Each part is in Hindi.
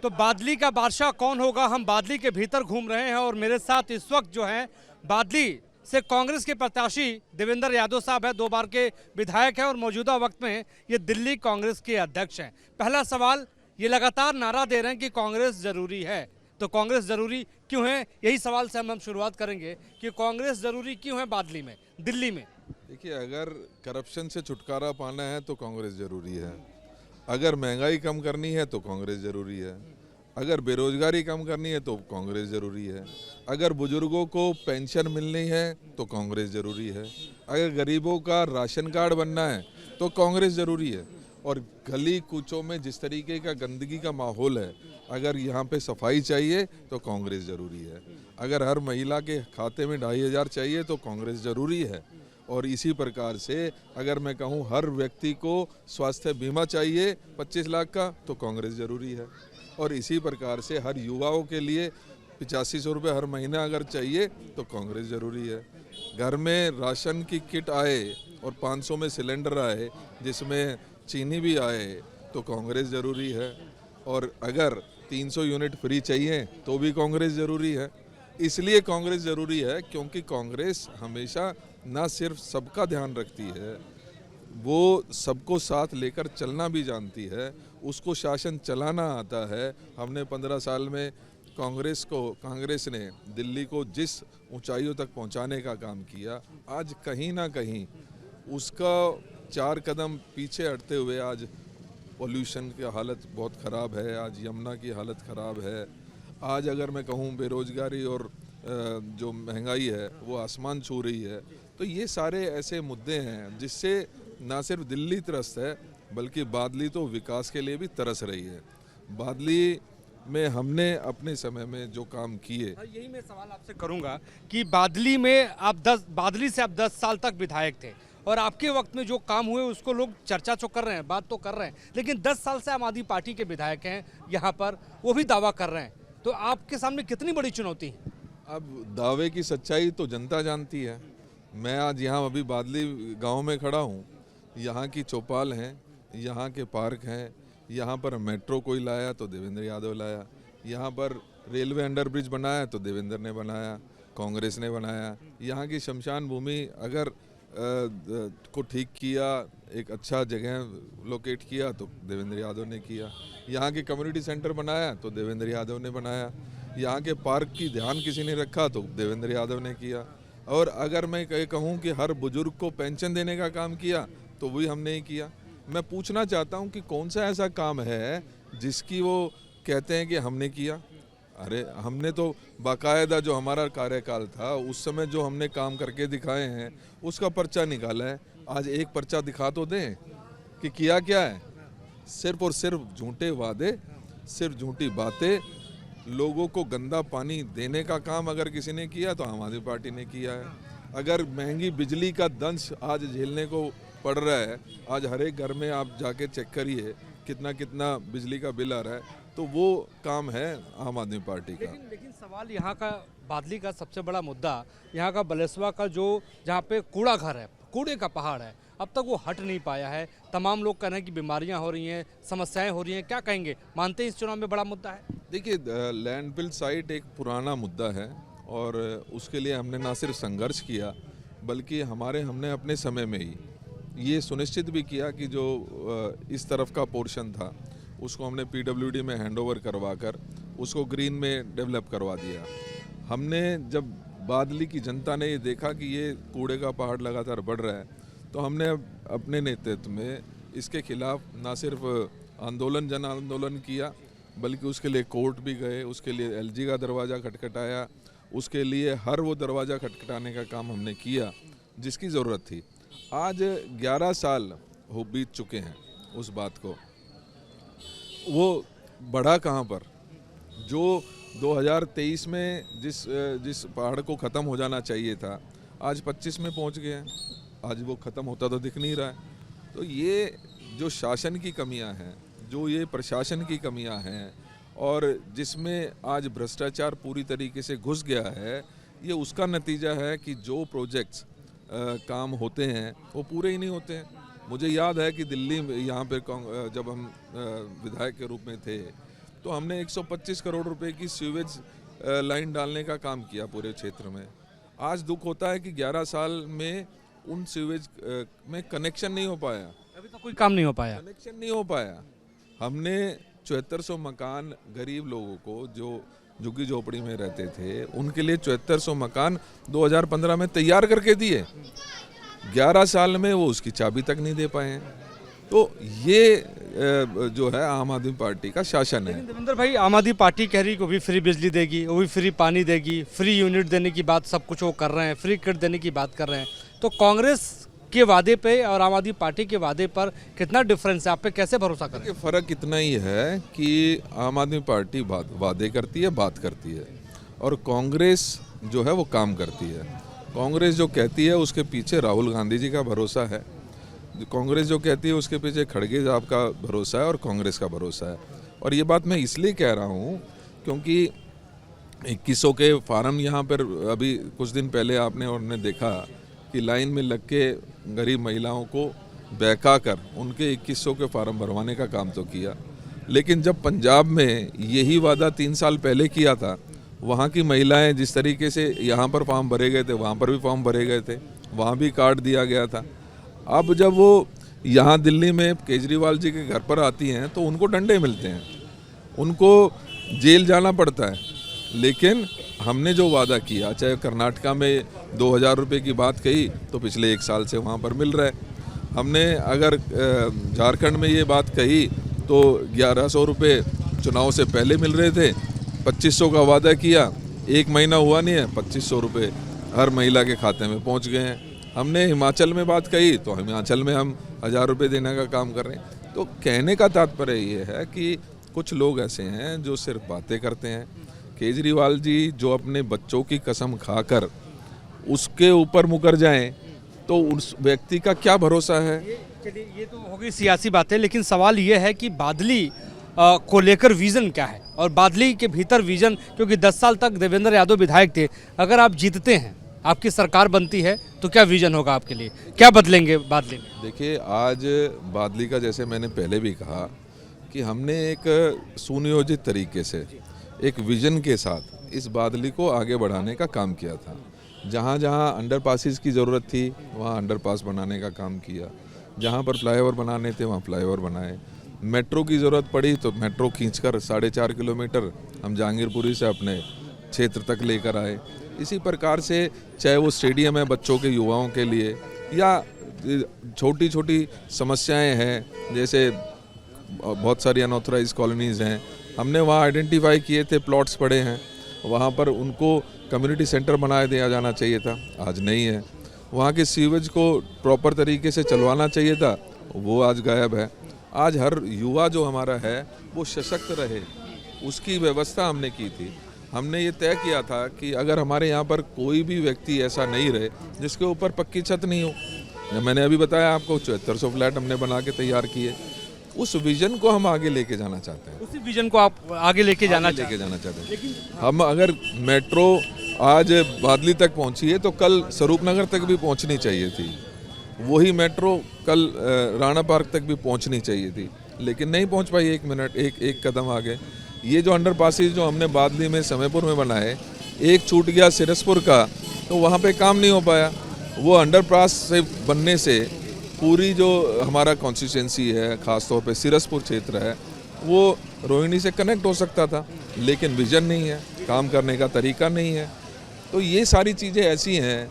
तो बादली का बादशाह कौन होगा, हम बादली के भीतर घूम रहे हैं और मेरे साथ इस वक्त जो है बादली से कांग्रेस के प्रत्याशी देवेंद्र यादव साहब है, 2 बार के विधायक हैं और मौजूदा वक्त में ये दिल्ली कांग्रेस के अध्यक्ष हैं। पहला सवाल, ये लगातार नारा दे रहे हैं कि कांग्रेस जरूरी है, तो कांग्रेस जरूरी क्यों है, यही सवाल से हम शुरुआत करेंगे कि कांग्रेस जरूरी क्यों है बादली में, दिल्ली में। देखिए, अगर करप्शन से छुटकारा पाना है तो कांग्रेस ज़रूरी है। अगर महंगाई कम करनी है तो कांग्रेस ज़रूरी है। अगर बेरोजगारी कम करनी है तो कांग्रेस ज़रूरी है। अगर बुजुर्गों को पेंशन मिलनी है तो कांग्रेस ज़रूरी है। अगर गरीबों का राशन कार्ड बनना है तो कांग्रेस ज़रूरी है। और गली कूचों में जिस तरीके का गंदगी का माहौल है, अगर यहाँ पे सफाई चाहिए तो कांग्रेस ज़रूरी है। अगर हर महिला के खाते में 2500 चाहिए तो कांग्रेस ज़रूरी है। और इसी प्रकार से अगर मैं कहूँ हर व्यक्ति को स्वास्थ्य बीमा चाहिए 25 लाख का तो कांग्रेस ज़रूरी है। और इसी प्रकार से हर युवाओं के लिए 8500 रुपये हर महीना अगर चाहिए तो कांग्रेस ज़रूरी है। घर में राशन की किट आए और 500 में सिलेंडर आए जिसमें चीनी भी आए तो कांग्रेस ज़रूरी है। और अगर 300 यूनिट फ्री चाहिए तो भी कांग्रेस ज़रूरी है। इसलिए कांग्रेस ज़रूरी है क्योंकि कांग्रेस हमेशा ना सिर्फ सबका ध्यान रखती है, वो सबको साथ लेकर चलना भी जानती है, उसको शासन चलाना आता है। हमने 15 साल में कांग्रेस ने दिल्ली को जिस ऊंचाइयों तक पहुंचाने का काम किया, आज कहीं ना कहीं उसका 4 कदम पीछे हटते हुए आज पॉल्यूशन की हालत बहुत ख़राब है, आज यमुना की हालत ख़राब है। आज अगर मैं कहूँ बेरोजगारी और जो महंगाई है वो आसमान छू रही है। तो ये सारे ऐसे मुद्दे हैं जिससे ना सिर्फ दिल्ली त्रस्त है बल्कि बादली तो विकास के लिए भी तरस रही है। बादली में हमने अपने समय में जो काम किए, यही मैं सवाल आपसे करूंगा कि बादली से आप 10 साल तक विधायक थे और आपके वक्त में जो काम हुए उसको लोग चर्चा तो कर रहे हैं, बात तो कर रहे हैं, लेकिन 10 साल से आम आदमी पार्टी के विधायक हैं यहाँ पर, वो भी दावा कर रहे हैं, तो आपके सामने कितनी बड़ी चुनौती है? अब दावे की सच्चाई तो जनता जानती है। मैं आज यहाँ अभी बादली गांव में खड़ा हूँ, यहाँ की चौपाल हैं, यहाँ के पार्क हैं, यहाँ पर मेट्रो कोई लाया तो देवेंद्र यादव लाया, यहाँ पर रेलवे अंडरब्रिज बनाया तो देवेंद्र ने बनाया, कांग्रेस ने बनाया। यहाँ की शमशान भूमि अगर को ठीक किया, एक अच्छा जगह लोकेट किया तो देवेंद्र यादव ने किया। यहाँ के कम्युनिटी सेंटर बनाया तो देवेंद्र यादव ने बनाया। यहाँ के पार्क की ध्यान किसी ने रखा तो देवेंद्र यादव ने किया। और अगर मैं कहूँ कि हर बुजुर्ग को पेंशन देने का काम किया तो वही हमने ही किया। मैं पूछना चाहता हूँ कि कौन सा ऐसा काम है जिसकी वो कहते हैं कि हमने किया। अरे हमने तो बाकायदा जो हमारा कार्यकाल था उस समय जो हमने काम करके दिखाए हैं उसका पर्चा निकाला है। आज एक पर्चा दिखा तो दें कि किया क्या है। सिर्फ और सिर्फ झूठे वादे, सिर्फ झूठी बातें, लोगों को गंदा पानी देने का काम अगर किसी ने किया तो आम आदमी पार्टी ने किया है। अगर महंगी बिजली का दंश आज झेलने को पड़ रहा है, आज हर एक घर में आप जाके चेक करिए कितना कितना बिजली का बिल आ रहा है, तो वो काम है आम आदमी पार्टी का। लेकिन सवाल यहाँ का बादली का सबसे बड़ा मुद्दा यहाँ का बलेसवा का जो जहाँ पे कूड़ा घर है, कूड़े का पहाड़ है, अब तक वो हट नहीं पाया है। तमाम लोग कह रहे हैं कि बीमारियाँ हो रही हैं, समस्याएं हो रही हैं, क्या कहेंगे, मानते हैं इस चुनाव में बड़ा मुद्दा है? देखिए, लैंडफिल साइट एक पुराना मुद्दा है और उसके लिए हमने ना सिर्फ संघर्ष किया बल्कि हमने अपने समय में ही ये सुनिश्चित भी किया कि जो इस तरफ का पोर्शन था उसको हमने पीडब्ल्यूडी में हैंडओवर करवा कर उसको ग्रीन में डेवलप करवा दिया। हमने जब बादली की जनता ने ये देखा कि ये कूड़े का पहाड़ लगातार बढ़ रहा है तो हमने अपने नेतृत्व में इसके खिलाफ ना सिर्फ जन आंदोलन किया बल्कि उसके लिए कोर्ट भी गए, उसके लिए एलजी का दरवाज़ा खटखटाया, उसके लिए हर वो दरवाज़ा खटखटाने का काम हमने किया जिसकी ज़रूरत थी। आज 11 साल हो बीत चुके हैं उस बात को, वो बढ़ा कहाँ पर? जो 2023 में जिस पहाड़ को ख़त्म हो जाना चाहिए था आज 25 में पहुँच गए हैं, आज वो ख़त्म होता तो दिख नहीं रहा है। तो ये जो शासन की कमियां हैं, जो ये प्रशासन की कमियां हैं और जिसमें आज भ्रष्टाचार पूरी तरीके से घुस गया है, ये उसका नतीजा है कि जो प्रोजेक्ट्स काम होते हैं वो पूरे ही नहीं होते हैं। मुझे याद है कि दिल्ली में यहाँ पे जब हम विधायक के रूप में थे तो हमने 125 करोड़ रुपए की सीवेज लाइन डालने का काम किया पूरे क्षेत्र में। आज दुख होता है कि 11 साल में उन सीवेज में कनेक्शन नहीं हो पाया, अभी तो कोई काम नहीं हो पाया। कनेक्शन नहीं हो पाया। हमने 7400 मकान गरीब लोगों को जो झुग्गी झोपड़ी में रहते थे उनके लिए 7400 मकान 2015 में तैयार करके दिए। 11 साल में वो उसकी चाबी तक नहीं दे पाए हैं। तो ये जो है आम आदमी पार्टी का शासन है। देवेंद्र भाई, आम आदमी पार्टी कह रही है कि वो भी फ्री बिजली देगी, वो भी फ्री पानी देगी, फ्री यूनिट देने की बात सब कुछ वो कर रहे हैं, फ्री किट देने की बात कर रहे हैं। तो कांग्रेस के वादे पे और आम आदमी पार्टी के वादे पर कितना डिफरेंस है? आप पे कैसे भरोसा करें? देखिए, फर्क इतना ही है कि आम आदमी पार्टी वादे करती है, बात करती है, और कांग्रेस जो है वो काम करती है। कांग्रेस जो कहती है उसके पीछे राहुल गांधी जी का भरोसा है, कांग्रेस जो कहती है उसके पीछे खड़गे साहब का भरोसा है और कांग्रेस का भरोसा है। और ये बात मैं इसलिए कह रहा हूँ क्योंकि 2100 के फार्म यहाँ पर अभी कुछ दिन पहले आपने और ने देखा कि लाइन में लग के गरीब महिलाओं को बहका कर उनके 2100 के फार्म भरवाने का काम तो किया। लेकिन जब पंजाब में यही वादा 3 साल पहले किया था, वहाँ की महिलाएं जिस तरीके से यहाँ पर फॉर्म भरे गए थे वहाँ पर भी फॉर्म भरे गए थे, वहाँ भी कार्ड दिया गया था। अब जब वो यहाँ दिल्ली में केजरीवाल जी के घर पर आती हैं तो उनको डंडे मिलते हैं, उनको जेल जाना पड़ता है। लेकिन हमने जो वादा किया, चाहे कर्नाटका में 2000 रुपये की बात कही तो पिछले 1 साल से वहाँ पर मिल रहा है। हमने अगर झारखंड में ये बात कही तो 1100 रुपये चुनाव से पहले मिल रहे थे, 2500 का वादा किया, 1 महीना हुआ नहीं है, 2500 रुपये हर महिला के खाते में पहुँच गए हैं। हमने हिमाचल में बात कही तो हिमाचल में हम 1000 रुपये देने का काम कर रहे हैं। तो कहने का तात्पर्य ये है कि कुछ लोग ऐसे हैं जो सिर्फ बातें करते हैं। केजरीवाल जी जो अपने बच्चों की कसम खाकर उसके ऊपर मुकर जाएं तो उस व्यक्ति का क्या भरोसा है? चलिए, ये तो हो गई सियासी बातें, लेकिन सवाल ये है कि बादली को लेकर विजन क्या है और बादली के भीतर विजन, क्योंकि 10 साल तक देवेंद्र यादव विधायक थे। अगर आप जीतते हैं, आपकी सरकार बनती है, तो क्या विजन होगा आपके लिए? क्या बदलेंगे बादली में? देखिए, आज बादली का जैसे मैंने पहले भी कहा कि हमने एक सुनियोजित तरीके से एक विजन के साथ इस बादली को आगे बढ़ाने का काम किया था। जहाँ जहाँ अंडरपासेस की ज़रूरत थी वहाँ अंडरपास बनाने का काम किया, जहाँ पर फ्लाईओवर बनाने थे वहाँ फ्लाईओवर बनाए, मेट्रो की ज़रूरत पड़ी तो मेट्रो खींचकर 4.5 किलोमीटर हम जहांगीरपुरी से अपने क्षेत्र तक लेकर आए। इसी प्रकार से चाहे वो स्टेडियम है बच्चों के, युवाओं के लिए, या छोटी छोटी समस्याएं हैं, जैसे बहुत सारी अनऑथराइज कॉलोनीज़ हैं, हमने वहाँ आइडेंटिफाई किए थे, प्लॉट्स पड़े हैं, वहाँ पर उनको कम्युनिटी सेंटर बना दिया जाना चाहिए था, आज नहीं है। वहाँ के सीवेज को प्रॉपर तरीके से चलवाना चाहिए था, वो आज गायब है। आज हर युवा जो हमारा है वो सशक्त रहे, उसकी व्यवस्था हमने की थी। हमने ये तय किया था कि अगर हमारे यहाँ पर कोई भी व्यक्ति ऐसा नहीं रहे जिसके ऊपर पक्की छत नहीं हो। मैंने अभी बताया आपको 7400 फ्लैट हमने बना के तैयार किए। उस विजन को हम आगे लेके जाना चाहते हैं। उसी विजन को आप आगे लेके जाना चाहते हैं। लेकिन हम अगर मेट्रो आज बादली तक पहुंची है तो कल स्वरूपनगर तक भी पहुंचनी चाहिए थी, वही मेट्रो कल राणा पार्क तक भी पहुंचनी चाहिए थी, लेकिन नहीं पहुंच पाई। एक कदम आगे। ये जो अंडरपासेस जो हमने बादली में, समयपुर में बनाए, एक छूट गया सिरसपुर का, तो वहाँ पे काम नहीं हो पाया। वो अंडरपास से बनने से पूरी जो हमारा कॉन्स्टिट्यूंसी है, ख़ासतौर पे सिरसपुर क्षेत्र है, वो रोहिणी से कनेक्ट हो सकता था, लेकिन विजन नहीं है, काम करने का तरीका नहीं है। तो ये सारी चीज़ें ऐसी हैं।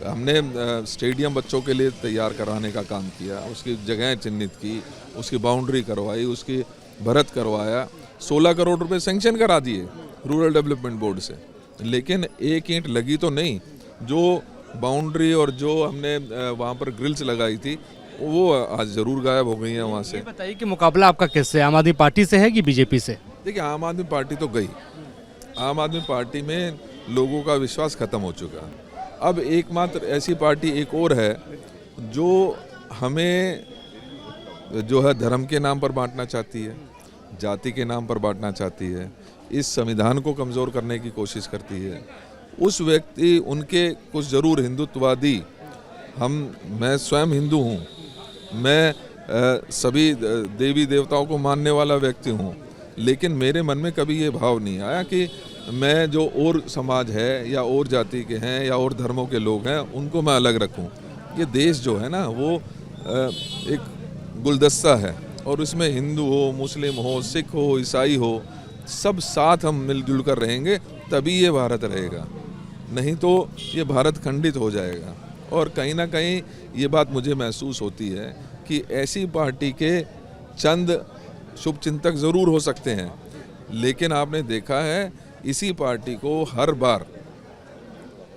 हमने स्टेडियम बच्चों के लिए तैयार कराने का काम किया, उसकी जगहें चिन्हित की, उसकी बाउंड्री करवाई, उसकी भरत करवाया, 16 करोड़ रुपए सेंक्शन करा दिए रूरल डेवलपमेंट बोर्ड से, लेकिन एक ईंट लगी तो नहीं। जो बाउंड्री और जो हमने वहाँ पर ग्रिल्स लगाई थी वो आज ज़रूर गायब हो गई हैं वहाँ से। बताइए कि मुकाबला आपका किससे, आम आदमी पार्टी से है कि बीजेपी से? देखिए, आम आदमी पार्टी तो गई, आम आदमी पार्टी में लोगों का विश्वास खत्म हो चुका है। अब एकमात्र ऐसी पार्टी एक और है जो हमें जो है धर्म के नाम पर बांटना चाहती है, जाति के नाम पर बांटना चाहती है, इस संविधान को कमज़ोर करने की कोशिश करती है। उस व्यक्ति, उनके कुछ ज़रूर हिंदुत्ववादी, मैं स्वयं हिंदू हूँ, मैं सभी देवी देवताओं को मानने वाला व्यक्ति हूँ, लेकिन मेरे मन में कभी ये भाव नहीं आया कि मैं जो और समाज है या और जाति के हैं या और धर्मों के लोग हैं उनको मैं अलग रखूं। ये देश जो है ना वो एक गुलदस्ता है और उसमें हिंदू हो, मुस्लिम हो, सिख हो, ईसाई हो, सब साथ हम मिलजुल कर रहेंगे तभी ये भारत रहेगा, नहीं तो ये भारत खंडित हो जाएगा। और कहीं ना कहीं ये बात मुझे महसूस होती है कि ऐसी पार्टी के चंद शुभचिंतक ज़रूर हो सकते हैं, लेकिन आपने देखा है इसी पार्टी को हर बार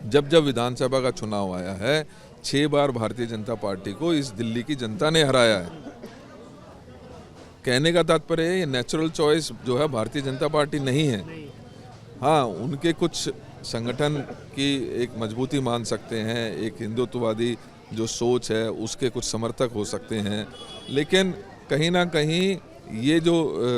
जब जब विधानसभा का चुनाव आया है 6 बार भारतीय जनता पार्टी को इस दिल्ली की जनता ने हराया है। कहने का तात्पर्य है ये नेचुरल चॉइस जो है भारतीय जनता पार्टी नहीं है। हाँ, उनके कुछ संगठन की एक मजबूती मान सकते हैं, एक हिंदुत्ववादी जो सोच है उसके कुछ समर्थक हो सकते हैं, लेकिन कहीं ना कहीं ये जो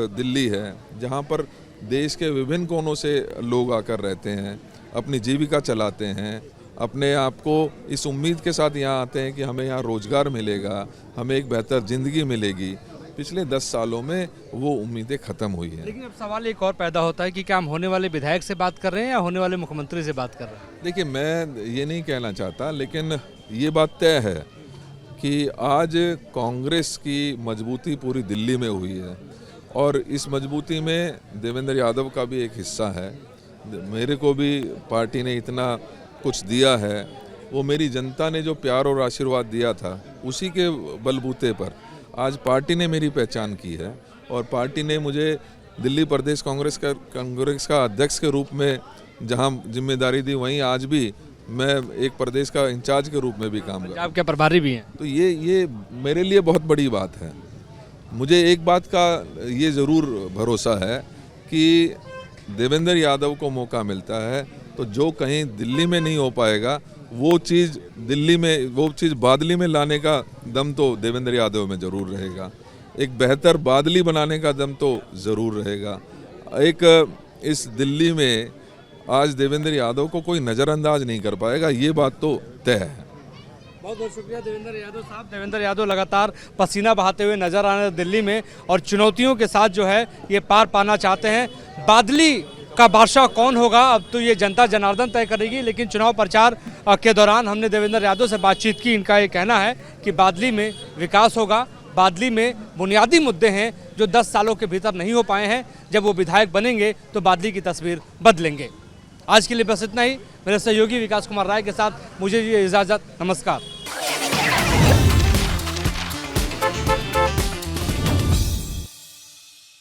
दिल्ली है जहाँ पर देश के विभिन्न कोनों से लोग आकर रहते हैं, अपनी जीविका चलाते हैं, अपने आप को इस उम्मीद के साथ यहाँ आते हैं कि हमें यहाँ रोज़गार मिलेगा, हमें एक बेहतर ज़िंदगी मिलेगी, पिछले 10 सालों में वो उम्मीदें ख़त्म हुई हैं। लेकिन अब सवाल एक और पैदा होता है कि क्या हम होने वाले विधायक से बात कर रहे हैं या होने वाले मुख्यमंत्री से बात कर रहे हैं? देखिए, मैं ये नहीं कहना चाहता, लेकिन ये बात तय है कि आज कांग्रेस की मजबूती पूरी दिल्ली में हुई है और इस मजबूती में देवेंद्र यादव का भी एक हिस्सा है। मेरे को भी पार्टी ने इतना कुछ दिया है, वो मेरी जनता ने जो प्यार और आशीर्वाद दिया था उसी के बलबूते पर आज पार्टी ने मेरी पहचान की है और पार्टी ने मुझे दिल्ली प्रदेश कांग्रेस का अध्यक्ष के रूप में जहां जिम्मेदारी दी, वहीं आज भी मैं एक प्रदेश का इंचार्ज के रूप में भी काम कर रहा हूं। आपके प्रभारी भी हैं। तो ये मेरे लिए बहुत बड़ी बात है। मुझे एक बात का ये ज़रूर भरोसा है कि देवेंद्र यादव को मौका मिलता है तो जो कहीं दिल्ली में नहीं हो पाएगा वो चीज़ दिल्ली में, वो चीज़ बादली में लाने का दम तो देवेंद्र यादव में ज़रूर रहेगा। एक बेहतर बादली बनाने का दम तो ज़रूर रहेगा। एक इस दिल्ली में आज देवेंद्र यादव को कोई नज़रअंदाज नहीं कर पाएगा, ये बात तो तय है। बहुत बहुत शुक्रिया देवेंद्र यादव साहब। देवेंद्र यादव लगातार पसीना बहाते हुए नजर आ रहे हैं दिल्ली में और चुनौतियों के साथ जो है ये पार पाना चाहते हैं। बादली का बादशाह कौन होगा अब तो ये जनता जनार्दन तय करेगी, लेकिन चुनाव प्रचार के दौरान हमने देवेंद्र यादव से बातचीत की। इनका ये कहना है कि बादली में विकास होगा, बादली में बुनियादी मुद्दे हैं जो 10 सालों के भीतर नहीं हो पाए हैं। जब वो विधायक बनेंगे तो बादली की तस्वीर बदलेंगे। आज के लिए बस इतना ही। मेरे सहयोगी विकास कुमार राय के साथ मुझे ये इजाज़त। नमस्कार।